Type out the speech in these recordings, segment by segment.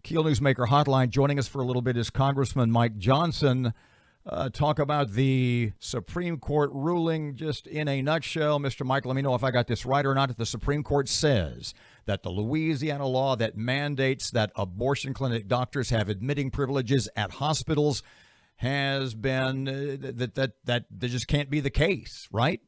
Keel Newsmaker Hotline. Joining us for a little bit is Congressman Mike Johnson. Talk about the Supreme Court ruling just in a nutshell. Mr. Mike, let me know if I got this right or not. That the Supreme Court says that the Louisiana law that mandates that abortion clinic doctors have admitting privileges at hospitals has been that just can't be the case, right?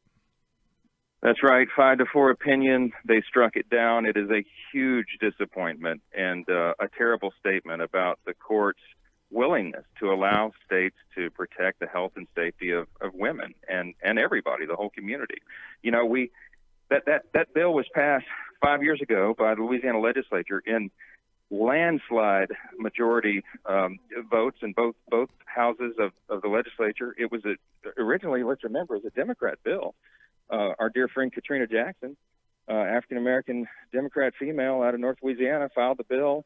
That's right. 5-4 opinion. They struck it down. It is a huge disappointment and a terrible statement about the court's willingness to allow states to protect the health and safety of women and everybody, the whole community. You know, that bill was passed 5 years ago by the Louisiana legislature in landslide majority votes in both houses of the legislature. It was originally, let's remember, it was a Democrat bill. Our dear friend Katrina Jackson, African-American Democrat female out of North Louisiana, filed the bill,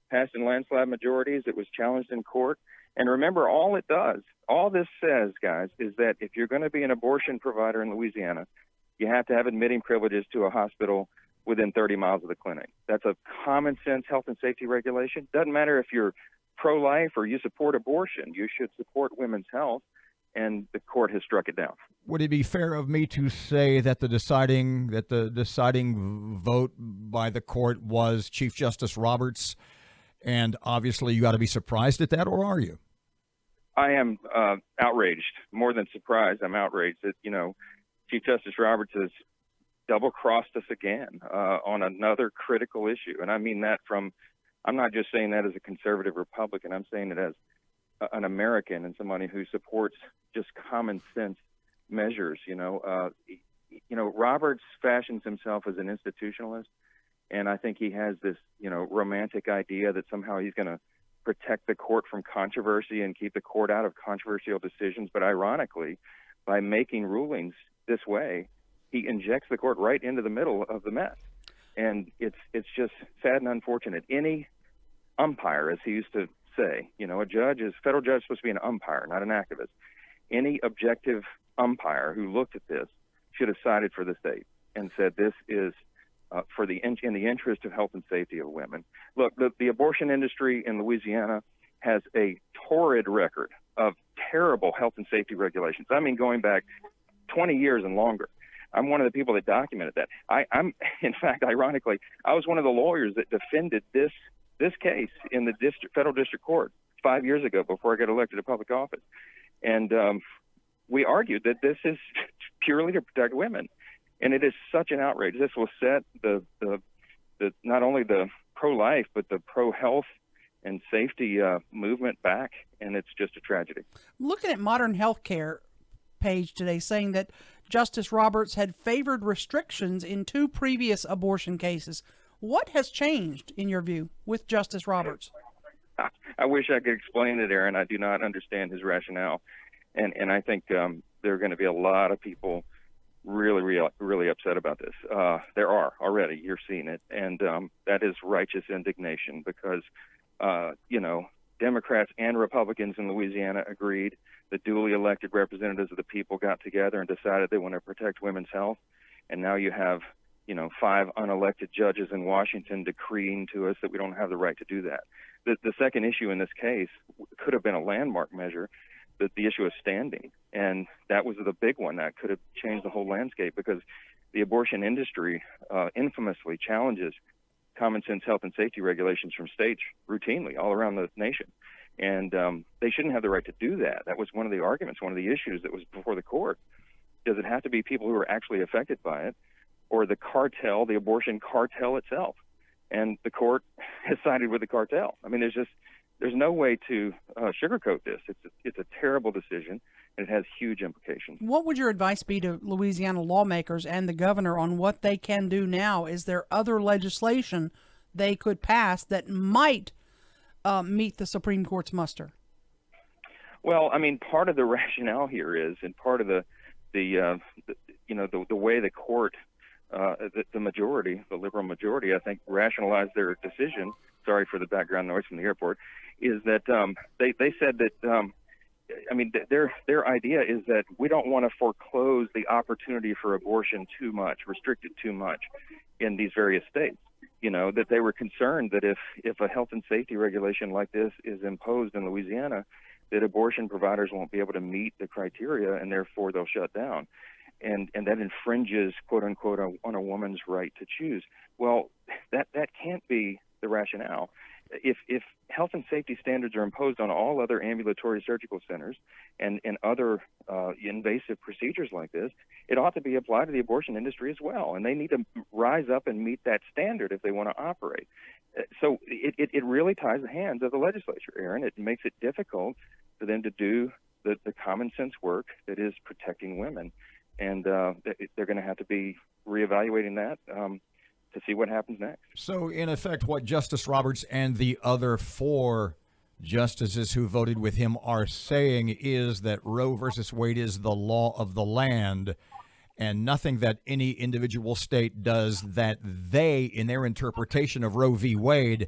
passed in landslide majorities. It was challenged in court. And remember, all this says, guys, is that if you're going to be an abortion provider in Louisiana, you have to have admitting privileges to a hospital within 30 miles of the clinic. That's a common sense health and safety regulation. Doesn't matter if you're pro-life or you support abortion. You should support women's health, and the court has struck it down. Would it be fair of me to say that the deciding vote by the court was Chief Justice Roberts? And obviously you got to be surprised at that, or are you? I am outraged, more than surprised. I'm outraged that, Chief Justice Roberts has double-crossed us again on another critical issue. And I mean that I'm not just saying that as a conservative Republican. I'm saying it as an American and somebody who supports just common sense measures. Roberts fashions himself as an institutionalist, and I think he has this, romantic idea that somehow he's going to protect the court from controversy and keep the court out of controversial decisions. But ironically, by making rulings this way, he injects the court right into the middle of the mess. And it's just sad and unfortunate. Any umpire, as he used to say, federal judge is supposed to be an umpire, not an activist. Any objective umpire who looked at this should have sided for the state and said this is in the interest of health and safety of women. Look, the abortion industry in Louisiana has a torrid record of terrible health and safety regulations. I mean, going back 20 years and longer. I'm one of the people that documented that. I'm, in fact, ironically, I was one of the lawyers that defended this case in the federal district court 5 years ago before I got elected to public office. And we argued that this is purely to protect women. And it is such an outrage. This will set the not only the pro-life, but the pro-health and safety movement back. And it's just a tragedy. Looking at Modern Healthcare page today saying that Justice Roberts had favored restrictions in 2 previous abortion cases. What has changed, in your view, with Justice Roberts? I wish I could explain it, Aaron. I do not understand his rationale. And I think there are going to be a lot of people really upset about this. There are already. You're seeing it. And that is righteous indignation because, Democrats and Republicans in Louisiana agreed. The duly elected representatives of the people got together and decided they want to protect women's health. And now you have, 5 unelected judges in Washington decreeing to us that we don't have the right to do that. The second issue in this case could have been a landmark measure, the issue of standing. And that was the big one that could have changed the whole landscape because the abortion industry infamously challenges common sense health and safety regulations from states routinely all around the nation. And they shouldn't have the right to do that. That was one of the arguments, one of the issues that was before the court. Does it have to be people who are actually affected by it or the cartel, the abortion cartel itself? And the court has sided with the cartel. I mean, there's no way to sugarcoat this. It's a terrible decision, and it has huge implications. What would your advice be to Louisiana lawmakers and the governor on what they can do now? Is there other legislation they could pass that might meet the Supreme Court's muster? Well, I mean, part of the rationale here is, and part of the way the court, the majority, the liberal majority, I think, rationalized their decision. Sorry for the background noise from the airport. Is that they said that their idea is that we don't want to foreclose the opportunity for abortion too much, restrict it too much in these various states. that they were concerned that if a health and safety regulation like this is imposed in Louisiana, that abortion providers won't be able to meet the criteria, and therefore they'll shut down. And that infringes, quote unquote, on a woman's right to choose. Well, that can't be the rationale. If health and safety standards are imposed on all other ambulatory surgical centers and other invasive procedures like this, it ought to be applied to the abortion industry as well. And they need to rise up and meet that standard if they want to operate. So it really ties the hands of the legislature, Aaron. It makes it difficult for them to do the common sense work that is protecting women. And they're going to have to be reevaluating that to see what happens next. So, in effect, what Justice Roberts and the other 4 justices who voted with him are saying is that Roe versus Wade is the law of the land, and nothing that any individual state does that they, in their interpretation of Roe v. Wade,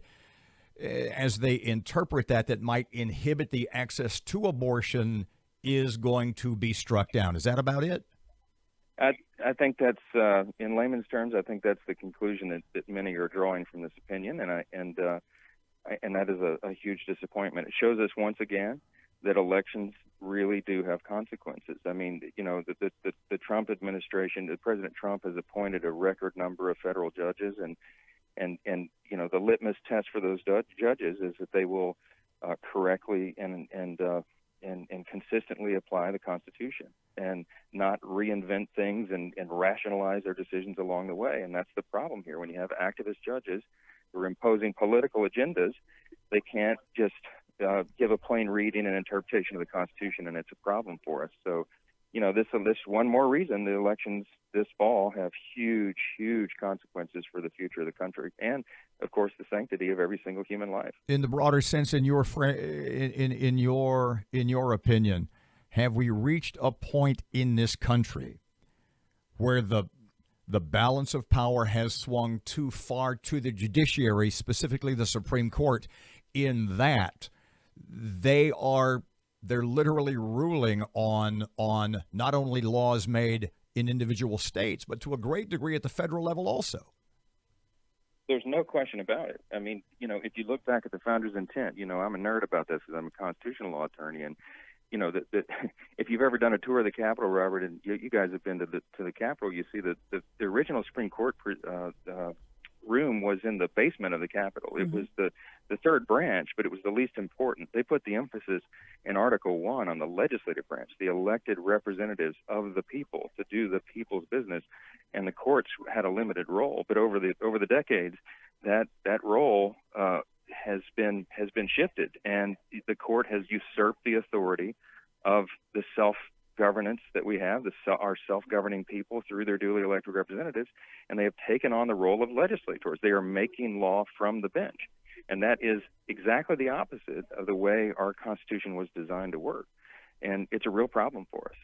as they interpret that might inhibit the access to abortion, is going to be struck down. Is that about it? I think that's, in layman's terms, I think that's the conclusion that many are drawing from this opinion, and that is a huge disappointment. It shows us once again that elections really do have consequences. I mean, the Trump administration, President Trump has appointed a record number of federal judges, and the litmus test for those judges is that they will correctly and consistently apply the Constitution and not reinvent things and rationalize their decisions along the way. And that's the problem here. When you have activist judges who are imposing political agendas, they can't just give a plain reading and interpretation of the Constitution, and it's a problem for us. So, this one more reason the elections this fall have huge, huge consequences for the future of the country and, of course, the sanctity of every single human life. In the broader sense, in your opinion, have we reached a point in this country where the balance of power has swung too far to the judiciary, specifically the Supreme Court, in that they're literally ruling on not only laws made in individual states, but to a great degree at the federal level also? There's no question about it. I mean, if you look back at the founders' intent, I'm a nerd about this because I'm a constitutional law attorney, and if you've ever done a tour of the Capitol, Robert, and you guys have been to the Capitol, you see that the original Supreme Court room was in the basement of the Capitol. It was the third branch, but it was the least important. They put the emphasis in Article 1 on the legislative branch, the elected representatives of the people to do the people's business, and the courts had a limited role. But over the decades, that role has been shifted, and the court has usurped the authority of the self-governance that we have, our self-governing people through their duly elected representatives, and they have taken on the role of legislators. They are making law from the bench, and that is exactly the opposite of the way our Constitution was designed to work, and it's a real problem for us.